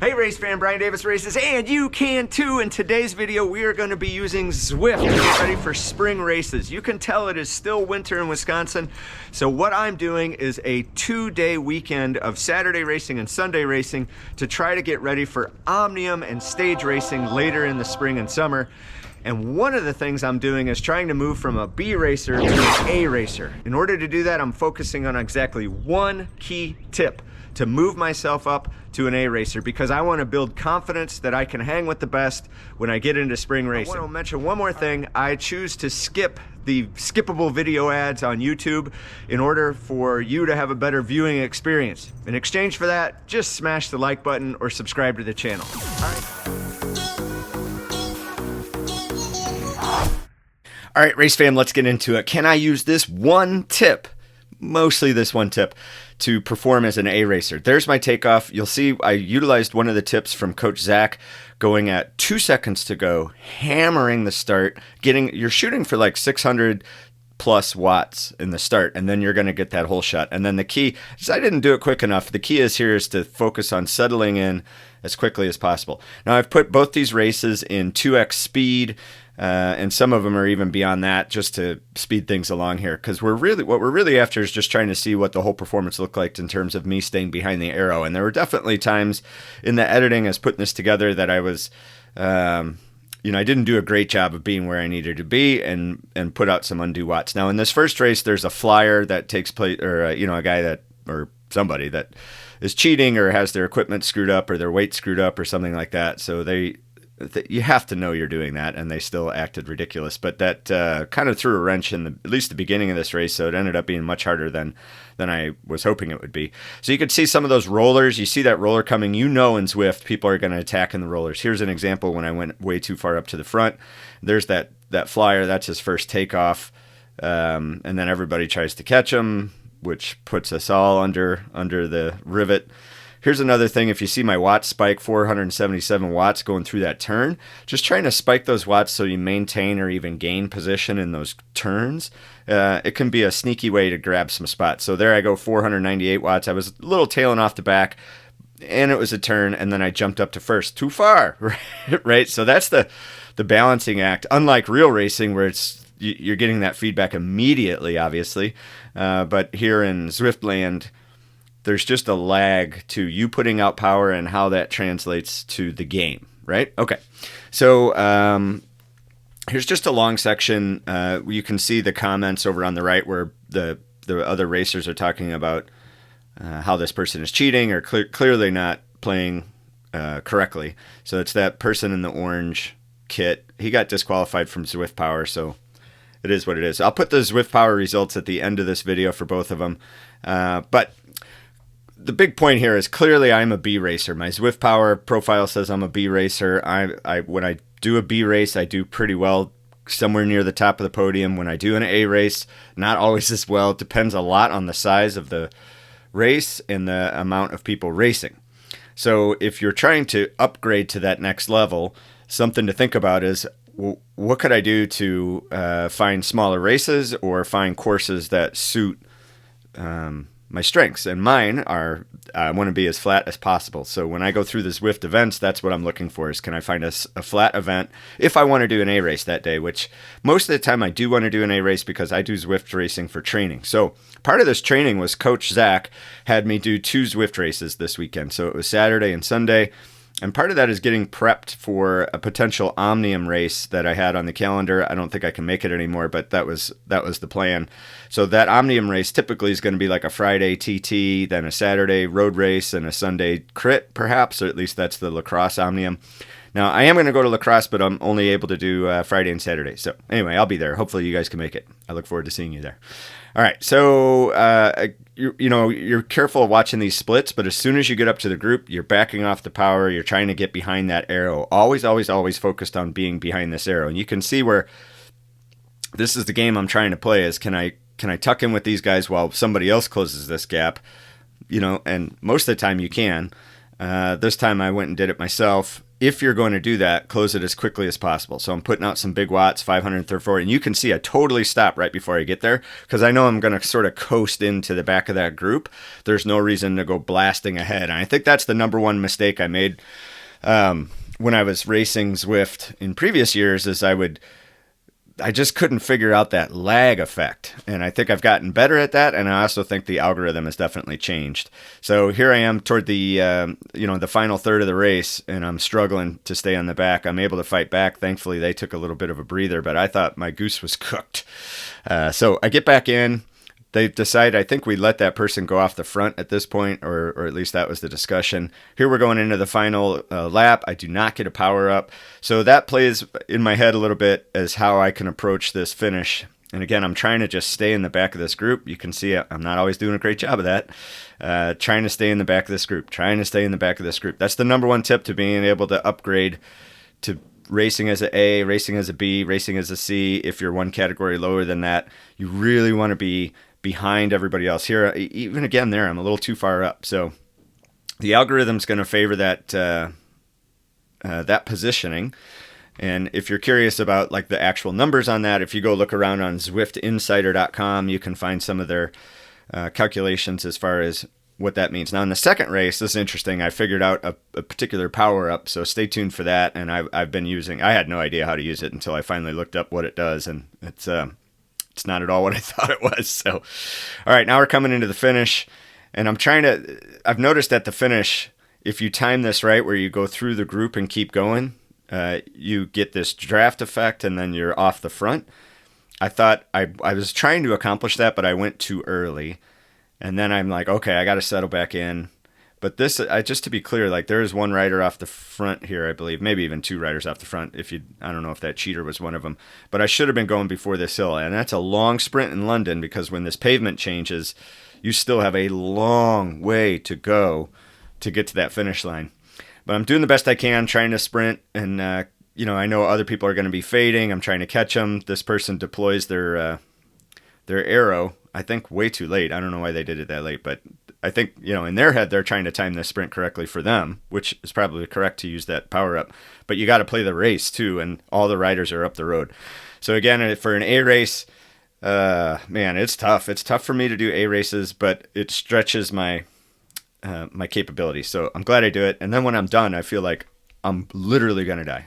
Hey race fan, Brian Davis Races, and you can too. In today's video, we are going to be using Zwift to get ready for spring races. You can tell it is still winter in Wisconsin, so what I'm doing is a 2-day weekend of Saturday racing and Sunday racing to try to get ready for Omnium and stage racing later in the spring and summer. And one of the things I'm doing is trying to move from a B racer to an A racer. In order to do that, I'm focusing on exactly one key tip: to move myself up to an A racer, because I want to build confidence that I can hang with the best when I get into spring racing. I want to mention one more thing. I choose to skip the skippable video ads on YouTube in order for you to have a better viewing experience. In exchange for that, just smash the like button or subscribe to the channel. All right, race fam, let's get into it. Can I use this one tip, mostly this one tip, to perform as an A racer? There's my takeoff. You'll see I utilized one of the tips from Coach Zach, going at 2 seconds to go, hammering the start, you're shooting for like 600 plus watts in the start, and then you're going to get that whole shot. And then the key is, I didn't do it quick enough. The key is to focus on settling in as quickly as possible. Now I've put both these races in 2x speed, and some of them are even beyond that, just to speed things along here, because what we're really after is just trying to see what the whole performance looked like in terms of me staying behind the arrow. And there were definitely times in the editing as putting this together that I was, I didn't do a great job of being where I needed to be, and put out some undue watts. Now in this first race, there's a flyer that takes place, or a guy that, or somebody that is cheating or has their equipment screwed up or their weight screwed up or something like that. So you have to know you're doing that, and they still acted ridiculous. But that kind of threw a wrench in at least the beginning of this race, so it ended up being much harder than I was hoping it would be. So you could see some of those rollers. You see that roller coming. In Zwift, people are going to attack in the rollers. Here's an example when I went way too far up to the front. There's that flyer. That's his first takeoff, and then everybody tries to catch him, which puts us all under the rivet. Here's another thing. If you see my watt spike, 477 watts going through that turn, just trying to spike those watts so you maintain or even gain position in those turns. It can be a sneaky way to grab some spots. So there I go, 498 watts. I was a little tailing off the back, and it was a turn, and then I jumped up to first. Too far, right? So that's the balancing act. Unlike real racing, where you're getting that feedback immediately, obviously. But here in Zwift land, there's just a lag to you putting out power and how that translates to the game, right? Okay, so here's just a long section. You can see the comments over on the right where the other racers are talking about how this person is cheating or clearly not playing correctly. So it's that person in the orange kit. He got disqualified from Zwift Power, so it is what it is. I'll put the Zwift Power results at the end of this video for both of them. But the big point here is clearly I'm a B racer. My Zwift Power profile says I'm a B racer. When I do a B race, I do pretty well, somewhere near the top of the podium. When I do an A race, not always as well. It depends a lot on the size of the race and the amount of people racing. So if you're trying to upgrade to that next level, something to think about is, what could I do to find smaller races or find courses that suit my strengths? And mine are, I want to be as flat as possible. So when I go through the Zwift events, that's what I'm looking for, is can I find a flat event if I want to do an A race that day, which most of the time I do want to do an A race because I do Zwift racing for training. So part of this training was Coach Zach had me do 2 Zwift races this weekend. So it was Saturday and Sunday. And part of that is getting prepped for a potential Omnium race that I had on the calendar. I don't think I can make it anymore, but that was the plan. So that Omnium race typically is going to be like a Friday TT, then a Saturday road race, and a Sunday crit, perhaps, or at least that's the lacrosse Omnium. Now, I am going to go to lacrosse, but I'm only able to do Friday and Saturday. So anyway, I'll be there. Hopefully you guys can make it. I look forward to seeing you there. All right, so you're careful watching these splits, but as soon as you get up to the group, you're backing off the power. You're trying to get behind that arrow. Always, always, always focused on being behind this arrow. And you can see where this is the game I'm trying to play, is can I tuck in with these guys while somebody else closes this gap? And most of the time you can. This time I went and did it myself. If you're going to do that, close it as quickly as possible. So I'm putting out some big watts, 534, and you can see I totally stop right before I get there because I know I'm going to sort of coast into the back of that group. There's no reason to go blasting ahead. And I think that's the number one mistake I made when I was racing Zwift in previous years is I just couldn't figure out that lag effect. And I think I've gotten better at that. And I also think the algorithm has definitely changed. So here I am toward the, the final third of the race, and I'm struggling to stay on the back. I'm able to fight back. Thankfully, they took a little bit of a breather, but I thought my goose was cooked. So I get back in. They decide, I think we let that person go off the front at this point, or at least that was the discussion. Here we're going into the final lap. I do not get a power up. So that plays in my head a little bit as how I can approach this finish. And again, I'm trying to just stay in the back of this group. You can see I'm not always doing a great job of that. Trying to stay in the back of this group. That's the number one tip to being able to upgrade to racing as an A, racing as a B, racing as a C. If you're one category lower than that, you really want to be behind everybody else. Here, even again there, I'm a little too far up. So the algorithm's going to favor that positioning. And if you're curious about like the actual numbers on that, if you go look around on ZwiftInsider.com, you can find some of their calculations as far as what that means. Now in the second race, this is interesting. I figured out a particular power up, so stay tuned for that. And I've been using. I had no idea how to use it until I finally looked up what it does, and it's not at all what I thought it was. So, all right, now we're coming into the finish, and I've noticed at the finish, if you time this right, where you go through the group and keep going, you get this draft effect, and then you're off the front. I thought I was trying to accomplish that, but I went too early, and then I'm like, okay, I got to settle back in. But this, just to be clear, like there is one rider off the front here, I believe, maybe even two riders off the front. I don't know if that cheater was one of them, but I should have been going before this hill, and that's a long sprint in London because when this pavement changes, you still have a long way to go to get to that finish line. But I'm doing the best I can, trying to sprint, and I know other people are going to be fading. I'm trying to catch them. This person deploys their arrow, I think, way too late. I don't know why they did it that late, but I think, in their head, they're trying to time this sprint correctly for them, which is probably correct to use that power up. But you got to play the race too, and all the riders are up the road. So again, for an A race, man, it's tough. It's tough for me to do A races, but it stretches my capabilities. So I'm glad I do it. And then when I'm done, I feel like I'm literally going to die.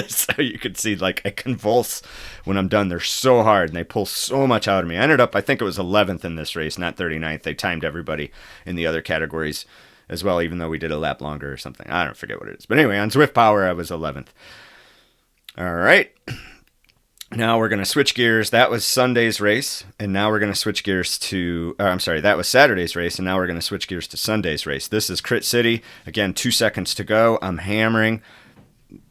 So you can see like I convulse when I'm done. They're so hard and they pull so much out of me. I ended up, I think it was 11th in this race, not 39th. They timed everybody in the other categories as well, even though we did a lap longer or something. I don't forget what it is. But anyway, on Zwift Power, I was 11th. All right. Now we're going to switch gears. That was Sunday's race, and now we're going to switch gears to, that was Saturday's race, and now we're going to switch gears to Sunday's race. This is Crit City. Again, 2 seconds to go. I'm hammering.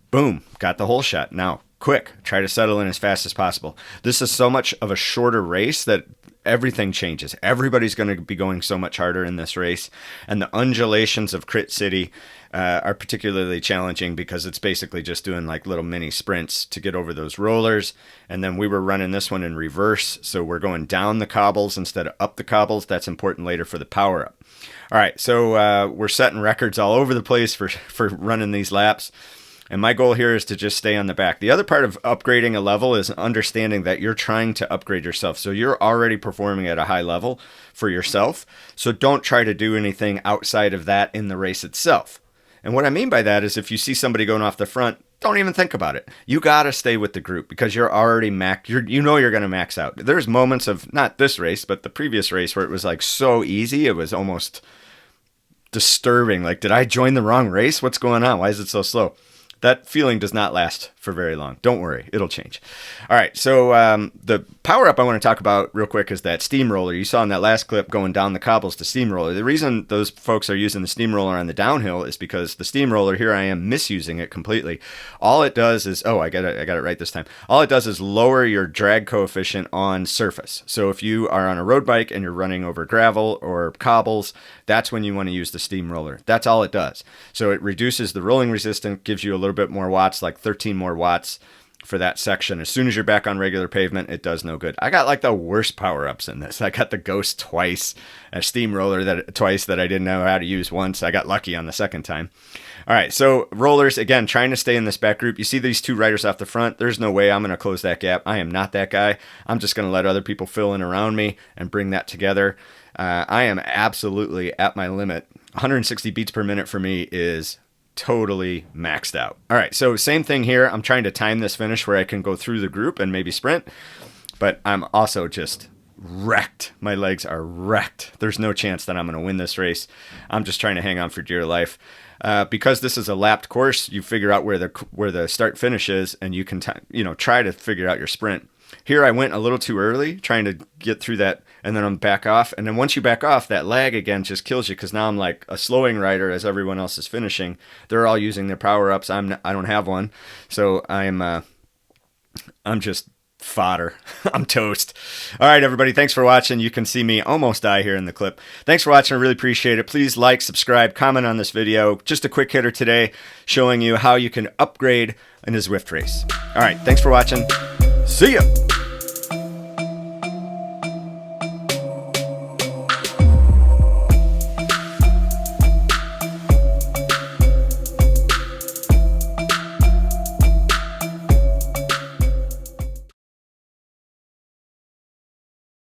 Boom, got the hole shot. Now, quick, try to settle in as fast as possible. This is so much of a shorter race that everything changes. Everybody's going to be going so much harder in this race, and the undulations of Crit City are particularly challenging because it's basically just doing like little mini sprints to get over those rollers. And then we were running this one in reverse, so we're going down the cobbles instead of up the cobbles. That's important later for the power up. All right, so we're setting records all over the place for running these laps. And my goal here is to just stay on the back. The other part of upgrading a level is understanding that you're trying to upgrade yourself. So you're already performing at a high level for yourself. So don't try to do anything outside of that in the race itself. And what I mean by that is if you see somebody going off the front, don't even think about it. You got to stay with the group because you're already you're going to max out. There's moments of not this race, but the previous race where it was like so easy. It was almost disturbing. Like, did I join the wrong race? What's going on? Why is it so slow? That feeling does not last for very long. Don't worry, it'll change. All right, so the power-up I want to talk about real quick is that steamroller. You saw in that last clip going down the cobbles to steamroller. The reason those folks are using the steamroller on the downhill is because the steamroller, here I am misusing it completely. All it does is, I got it right this time. All it does is lower your drag coefficient on surface. So if you are on a road bike and you're running over gravel or cobbles, that's when you want to use the steamroller. That's all it does. So it reduces the rolling resistance, gives you a little bit more watts, like 13 more watts for that section. As soon as you're back on regular pavement, it does no good. I got like the worst power-ups in this. I got the Ghost twice, a steamroller twice that I didn't know how to use once. I got lucky on the second time. All right, so rollers, again, trying to stay in this back group. You see these two riders off the front. There's no way I'm going to close that gap. I am not that guy. I'm just going to let other people fill in around me and bring that together. I am absolutely at my limit. 160 beats per minute for me is totally maxed out. All right, so same thing here. I'm trying to time this finish where I can go through the group and maybe sprint, but I'm also just wrecked. My legs are wrecked. There's no chance that I'm going to win this race. I'm just trying to hang on for dear life. Because this is a lapped course, you figure out where the start finish is, and you can try to figure out your sprint. Here I went a little too early, trying to get through that, and then I'm back off. And then once you back off, that lag again just kills you, because now I'm like a slowing rider as everyone else is finishing. They're all using their power ups. I don't have one, so I'm just fodder. I'm toast. All right, everybody. Thanks for watching. You can see me almost die here in the clip. Thanks for watching. I really appreciate it. Please like, subscribe, comment on this video. Just a quick hitter today showing you how you can upgrade in a Zwift race. All right. Thanks for watching. See ya.